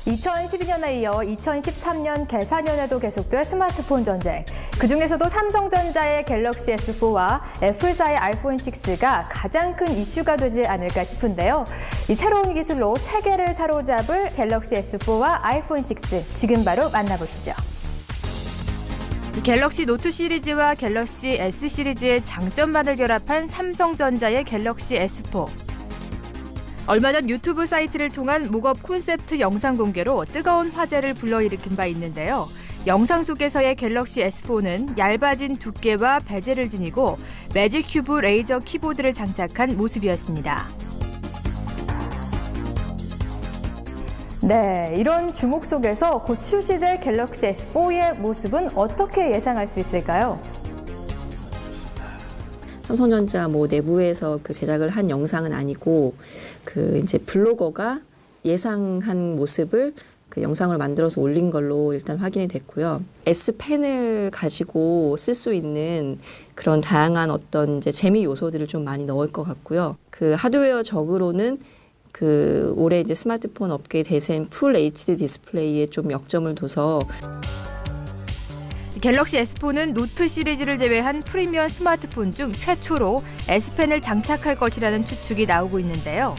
2012년에 이어 2013년 개사년에도 계속될 스마트폰 전쟁. 그중에서도 삼성전자의 갤럭시 S4와 애플사의 아이폰 6가 가장 큰 이슈가 되지 않을까 싶은데요. 이 새로운 기술로 세계를 사로잡을 갤럭시 S4와 아이폰 6, 지금 바로 만나보시죠. 갤럭시 노트 시리즈와 갤럭시 S 시리즈의 장점만을 결합한 삼성전자의 갤럭시 S4. 얼마 전 유튜브 사이트를 통한 목업 콘셉트 영상 공개로 뜨거운 화제를 불러일으킨 바 있는데요. 영상 속에서의 갤럭시 S4는 얇아진 두께와 베젤을 지니고 매직 큐브 레이저 키보드를 장착한 모습이었습니다. 네, 이런 주목 속에서 곧 출시될 갤럭시 S4의 모습은 어떻게 예상할 수 있을까요? 삼성전자 내부에서 그 제작을 한 영상은 아니고 이제 블로거가 예상한 모습을 그 영상을 만들어서 올린 걸로 일단 확인이 됐고요. S펜을 가지고 쓸 수 있는 그런 다양한 어떤 이제 재미 요소들을 좀 많이 넣을 것 같고요. 그 하드웨어적으로는 올해 이제 스마트폰 업계 대세인 풀 HD 디스플레이에 좀 역점을 둬서 갤럭시 S4는 노트 시리즈를 제외한 프리미엄 스마트폰 중 최초로 S펜을 장착할 것이라는 추측이 나오고 있는데요.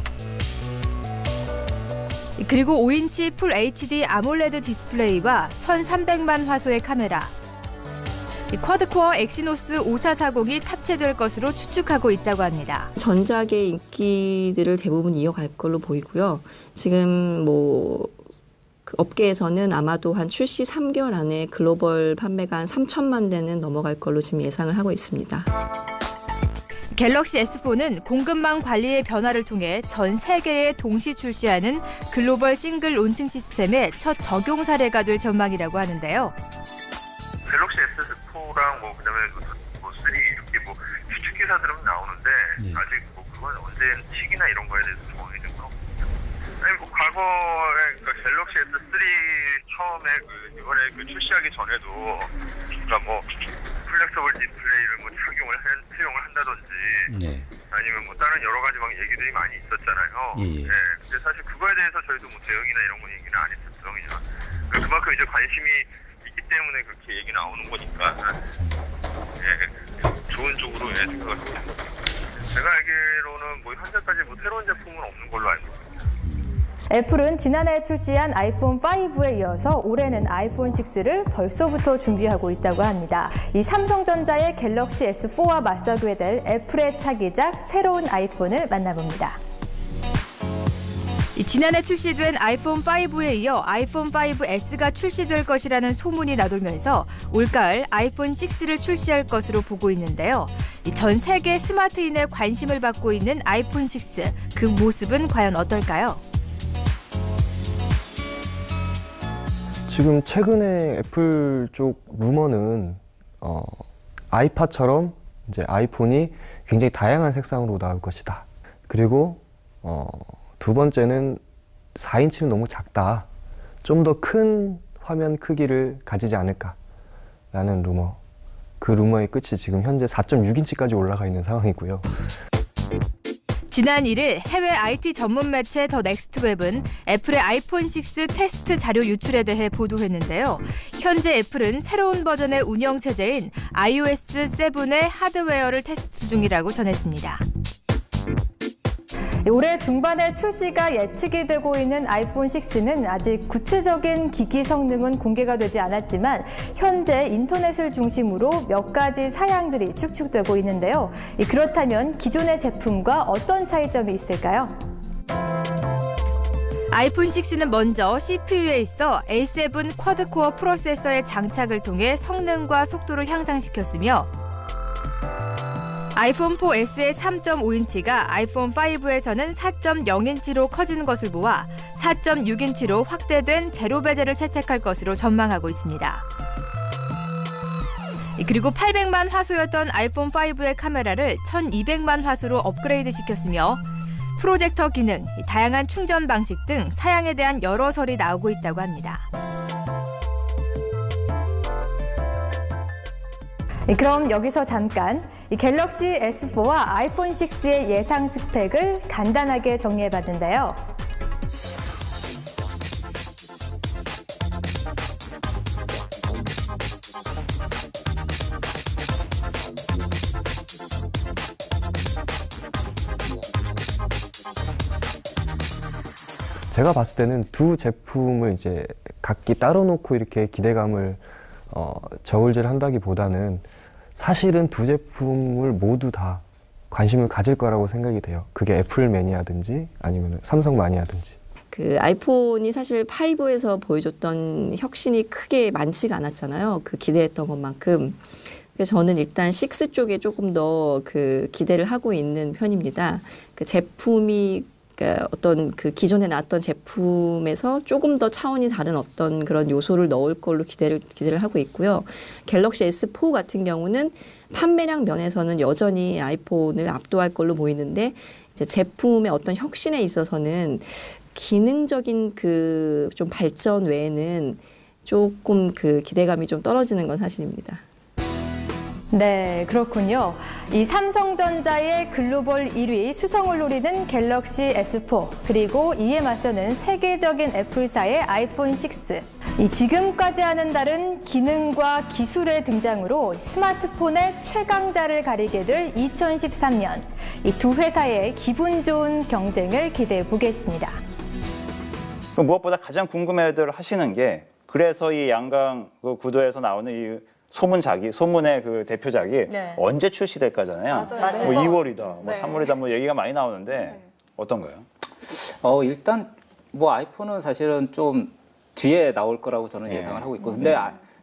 그리고 5인치 풀 HD 아몰레드 디스플레이와 1300만 화소의 카메라, 쿼드코어 엑시노스 5440이 탑재될 것으로 추측하고 있다고 합니다. 전작의 인기들을 대부분 이어갈 걸로 보이고요. 지금 그 업계에서는 아마도 한 출시 3개월 안에 글로벌 판매가 한 3천만 대는 넘어갈 걸로 지금 예상을 하고 있습니다. 갤럭시 S4는 공급망 관리의 변화를 통해 전 세계에 동시 출시하는 글로벌 싱글 론칭 시스템의 첫 적용 사례가 될 전망이라고 하는데요. 갤럭시 S4랑 그다음에 3 이렇게 추측 기사들은 나오는데 아직 그건 언제 시기나 이런 거에 대해서 정확히 좀 과거에 갤럭시 S3 처음에 이번에 출시하기 전에도 플렉서블 디스플레이를 사용을 한다든지 아니면 다른 여러 가지 얘기들이 많이 있었잖아요. 네, 근데 사실 그거에 대해서 저희도 대응이나 이런 거 얘기는 안 했었죠. 그만큼 이제 관심이 있기 때문에 그렇게 얘기 나오는 거니까 좋은 쪽으로 생각을 합니다. 제가 알기로는 현재까지 새로운 제품은 없는 걸로 알고 있습니다. 애플은 지난해 출시한 아이폰 5에 이어서 올해는 아이폰 6를 벌써부터 준비하고 있다고 합니다. 이 삼성전자의 갤럭시 S4와 맞서게 될 애플의 차기작 새로운 아이폰을 만나봅니다. 지난해 출시된 아이폰 5에 이어 아이폰 5S가 출시될 것이라는 소문이 나돌면서 올가을 아이폰 6를 출시할 것으로 보고 있는데요. 전 세계 스마트인의 관심을 받고 있는 아이폰 6, 그 모습은 과연 어떨까요? 지금 최근에 애플 쪽 루머는 아이팟처럼 이제 아이폰이 굉장히 다양한 색상으로 나올 것이다. 그리고 두 번째는 4인치는 너무 작다. 좀 더 큰 화면 크기를 가지지 않을까라는 루머. 그 루머의 끝이 지금 현재 4.6인치까지 올라가 있는 상황이고요. 지난 1일 해외 IT 전문 매체 더 넥스트웹은 애플의 아이폰 6 테스트 자료 유출에 대해 보도했는데요. 현재 애플은 새로운 버전의 운영체제인 iOS 7의 하드웨어를 테스트 중이라고 전했습니다. 올해 중반에 출시가 예측이 되고 있는 아이폰 6는 아직 구체적인 기기 성능은 공개가 되지 않았지만 현재 인터넷을 중심으로 몇 가지 사양들이 축적되고 있는데요. 그렇다면 기존의 제품과 어떤 차이점이 있을까요? 아이폰 6는 먼저 CPU에 있어 A7 쿼드코어 프로세서의 장착을 통해 성능과 속도를 향상시켰으며 아이폰 4S의 3.5인치가 아이폰 5에서는 4.0인치로 커지는 것을 보아 4.6인치로 확대된 제로 베젤을 채택할 것으로 전망하고 있습니다. 그리고 800만 화소였던 아이폰 5의 카메라를 1200만 화소로 업그레이드 시켰으며 프로젝터 기능, 다양한 충전 방식 등 사양에 대한 여러 설이 나오고 있다고 합니다. 그럼 여기서 잠깐 이 갤럭시 S4와 아이폰 6의 예상 스펙을 간단하게 정리해봤는데요. 제가 봤을 때는 두 제품을 이제 각기 따로 놓고 이렇게 기대감을 저울질 한다기보다는 사실은 두 제품을 모두 다 관심을 가질 거라고 생각이 돼요. 그게 애플 매니아든지 아니면 삼성 마니아든지. 그 아이폰이 사실 5에서 보여줬던 혁신이 크게 많지가 않았잖아요. 그 기대했던 것만큼. 그래서 저는 일단 6 쪽에 조금 더 그 기대를 하고 있는 편입니다. 그 제품이 그러니까 어떤 그 기존에 나왔던 제품에서 조금 더 차원이 다른 어떤 그런 요소를 넣을 걸로 기대를 하고 있고요. 갤럭시 S4 같은 경우는 판매량 면에서는 여전히 아이폰을 압도할 걸로 보이는데 이제 제품의 어떤 혁신에 있어서는 기능적인 그 좀 발전 외에는 조금 그 기대감이 좀 떨어지는 건 사실입니다. 네, 그렇군요. 이 삼성전자의 글로벌 1위 수성을 노리는 갤럭시 S4, 그리고 이에 맞서는 세계적인 애플사의 아이폰 6. 이 지금까지와는 다른 기능과 기술의 등장으로 스마트폰의 최강자를 가리게 될 2013년. 이 두 회사의 기분 좋은 경쟁을 기대해 보겠습니다. 무엇보다 가장 궁금해들 하시는 게, 그래서 이 양강 그 구도에서 나오는 이 소문의 그 대표작이 네. 언제 출시될까잖아요. 맞아요. 뭐 2월이다, 뭐 네. 3월이다, 뭐 얘기가 많이 나오는데 어떤가요? 일단 뭐 아이폰은 사실은 좀 뒤에 나올 거라고 저는 예상을 하고 있고, 근데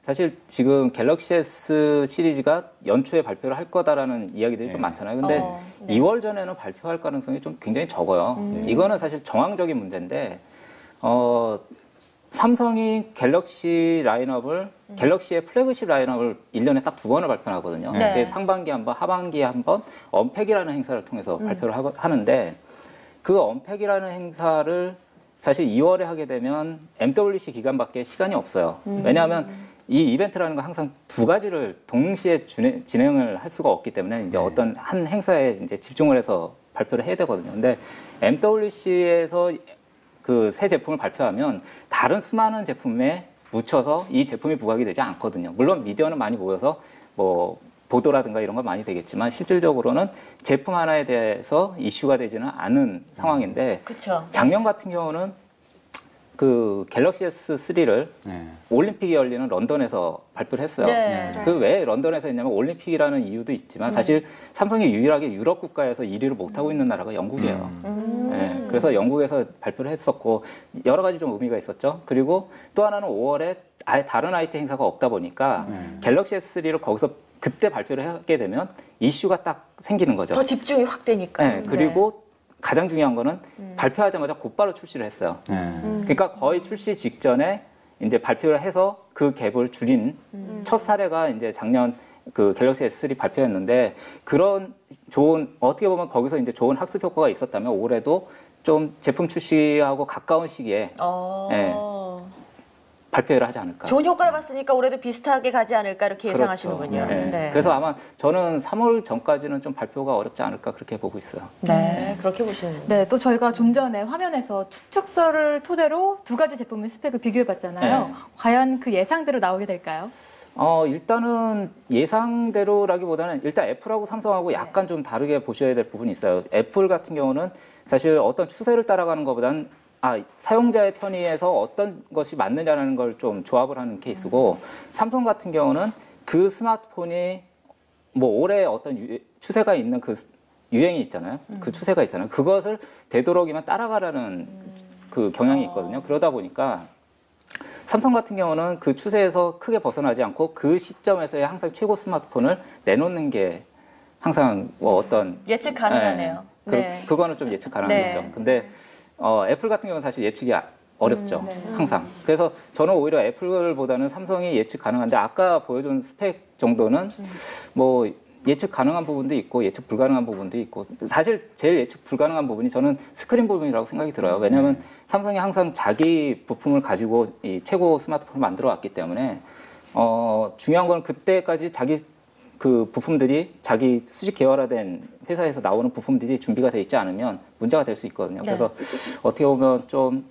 사실 지금 갤럭시 S 시리즈가 연초에 발표를 할 거다라는 이야기들이 좀 많잖아요. 근데 2월 전에는 발표할 가능성이 좀 굉장히 적어요. 이거는 사실 정황적인 문제인데, 삼성이 갤럭시 라인업을 갤럭시의 플래그십 라인업을 1년에 딱 2번을 발표하거든요. 네. 그게 상반기에 한 번, 하반기에 한 번 언팩이라는 행사를 통해서 발표를 하는데, 그 언팩이라는 행사를 사실 2월에 하게 되면 MWC 기간밖에 시간이 없어요. 왜냐하면 이 이벤트라는 건 항상 두 가지를 동시에 진행을 할 수가 없기 때문에 이제 어떤 한 행사에 이제 집중을 해서 발표를 해야 되거든요. 근데 MWC에서 그 새 제품을 발표하면 다른 수많은 제품에 묻혀서 이 제품이 부각이 되지 않거든요. 물론 미디어는 많이 모여서 뭐 보도라든가 이런 건 많이 되겠지만 실질적으로는 제품 하나에 대해서 이슈가 되지는 않은 상황인데, 그쵸. 작년 같은 경우는 그 갤럭시 S3를 올림픽이 열리는 런던에서 발표를 했어요. 네. 그 왜 런던에서 했냐면 올림픽이라는 이유도 있지만 사실 삼성이 유일하게 유럽 국가에서 1위를 못하고 있는 나라가 영국이에요. 네, 그래서 영국에서 발표를 했었고 여러 가지 좀 의미가 있었죠. 그리고 또 하나는 5월에 아예 다른 IT 행사가 없다 보니까 갤럭시 S3를 거기서 그때 발표를 하게 되면 이슈가 딱 생기는 거죠. 더 집중이 확 되니까. 네, 그리고 가장 중요한 거는 발표하자마자 곧바로 출시를 했어요. 그러니까 거의 출시 직전에 이제 발표를 해서 그 갭을 줄인 첫 사례가 이제 작년 그 갤럭시 S3 발표였는데, 그런 좋은, 어떻게 보면 거기서 이제 좋은 학습 효과가 있었다면 올해도 좀 제품 출시하고 가까운 시기에 발표를 하지 않을까. 좋은 효과를 봤으니까 올해도 비슷하게 가지 않을까 이렇게 예상하시는군요. 그렇죠. 네. 그래서 아마 저는 3월 전까지는 좀 발표가 어렵지 않을까 그렇게 보고 있어요. 네, 그렇게 보시는. 네, 또 저희가 좀 전에 화면에서 추측서를 토대로 두 가지 제품의 스펙을 비교해봤잖아요. 네. 과연 그 예상대로 나오게 될까요? 일단은 예상대로라기보다는 일단 애플하고 삼성하고 약간 좀 다르게 보셔야 될 부분이 있어요. 애플 같은 경우는 사실 어떤 추세를 따라가는 것보다는 사용자의 편의에서 어떤 것이 맞느냐라는 걸 좀 조합을 하는 케이스고, 삼성 같은 경우는 그 스마트폰이 뭐 올해 어떤 추세가 있는 그 유행이 있잖아요. 그 추세가 있잖아요. 그것을 되도록이면 따라가라는 그 경향이 있거든요. 그러다 보니까 삼성 같은 경우는 그 추세에서 크게 벗어나지 않고 그 시점에서의 항상 최고 스마트폰을 내놓는 게 항상 뭐 어떤 예측 가능하네요. 네. 그거는 좀 예측 가능하겠죠. 근데 애플 같은 경우는 사실 예측이 어렵죠. 항상. 그래서 저는 오히려 애플보다는 삼성이 예측 가능한데, 아까 보여준 스펙 정도는 뭐 예측 가능한 부분도 있고 예측 불가능한 부분도 있고, 사실 제일 예측 불가능한 부분이 저는 스크린 부분이라고 생각이 들어요. 왜냐하면 삼성이 항상 자기 부품을 가지고 이 최고 스마트폰을 만들어 왔기 때문에 중요한 건 그때까지 자기 그 부품들이 자기 수직 계열화된 회사에서 나오는 부품들이 준비가 돼 있지 않으면 문제가 될 수 있거든요. 그래서 어떻게 보면 좀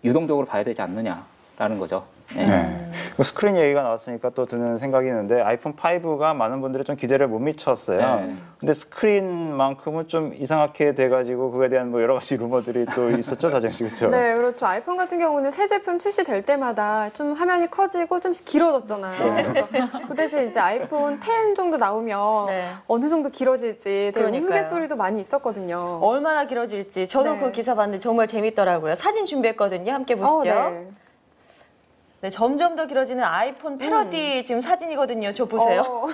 유동적으로 봐야 되지 않느냐라는 라는 거죠. 네. 네. 그 스크린 얘기가 나왔으니까 또 드는 생각이 있는데 아이폰 5가 많은 분들이 좀 기대를 못 미쳤어요. 네. 근데 스크린만큼은 좀 이상하게 돼가지고 그거에 대한 뭐 여러 가지 루머들이 또 있었죠, 다정 씨, 그렇죠? 네, 그렇죠. 아이폰 같은 경우는 새 제품 출시될 때마다 좀 화면이 커지고 좀씩 길어졌잖아요. 그래서 그 대신 이제 아이폰 10 정도 나오면 네. 어느 정도 길어질지 되게 그러니까요. 우스갯소리도 많이 있었거든요. 얼마나 길어질지 저도 네. 그 기사 봤는데 정말 재밌더라고요. 사진 준비했거든요. 함께 보시죠. 네. 네, 점점 더 길어지는 아이폰 패러디 지금 사진이거든요. 저 보세요.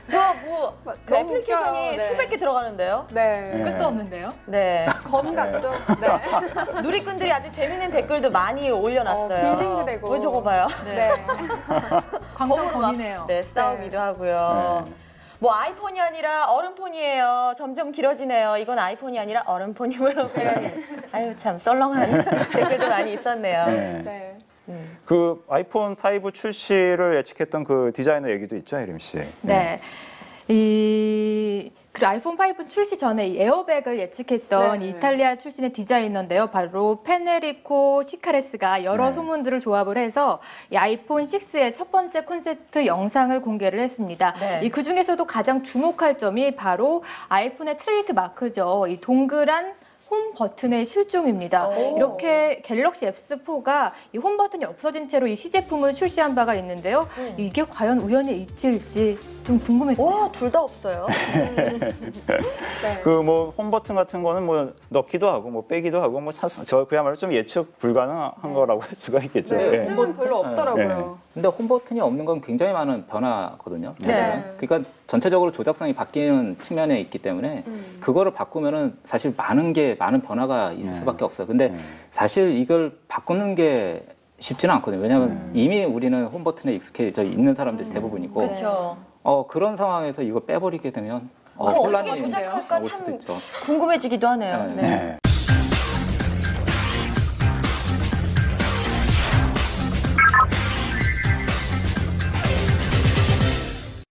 저 뭐 그 너무 애플리케이션이 웃겨요. 네. 수백 개 들어가는데요. 네. 끝도 없는데요. 네. 검 같죠? 네. 누리꾼들이 아주 재밌는 댓글도 많이 올려놨어요. 빌딩도 되고. 왜 저거 봐요? 네. 광장 검으로 막, 검이네요. 네, 싸우기도 하고요. 뭐 아이폰이 아니라 얼음폰이에요. 점점 길어지네요. 이건 아이폰이 아니라 얼음폰이므로 아유 참 썰렁한 댓글도 많이 있었네요. 네. 네. 그 아이폰 5 출시를 예측했던 그 디자이너 얘기도 있죠, 혜림 씨. 네. 그 아이폰 5 출시 전에 이 에어백을 예측했던 네. 이탈리아 출신의 디자이너인데요. 바로 페네리코 시카레스가 여러 네. 소문들을 조합을 해서 이 아이폰 6의 첫 번째 콘셉트 영상을 공개를 했습니다. 네. 그 중에서도 가장 주목할 점이 바로 아이폰의 트레이드 마크죠. 이 동그란 홈 버튼의 실종입니다. 오. 이렇게 갤럭시 S4가 이 홈 버튼이 없어진 채로 이 시제품을 출시한 바가 있는데요. 이게 과연 우연의 이치일지 좀 궁금해지네요. 와, 둘 다 없어요. 네. 그 뭐 홈 버튼 같은 거는 뭐 넣기도 하고 뭐 빼기도 하고 뭐 저 그야말로 좀 예측 불가능한 거라고 할 수가 있겠죠. 네, 예. 요즘은 별로 없더라고요. 근데 홈 버튼이 없는 건 굉장히 많은 변화거든요. 네. 사실은. 그러니까 전체적으로 조작성이 바뀌는 측면에 있기 때문에 그거를 바꾸면은 사실 많은 변화가 있을 수밖에 없어요. 근데 사실 이걸 바꾸는 게 쉽지는 않거든요. 왜냐하면 이미 우리는 홈 버튼에 익숙해져 있는 사람들이 대부분이고 그렇죠. 그런 상황에서 이걸 빼버리게 되면 어떻게 혼란이 조작할까 올 수도 참 있죠. 궁금해지기도 하네요. 네. 네. 네.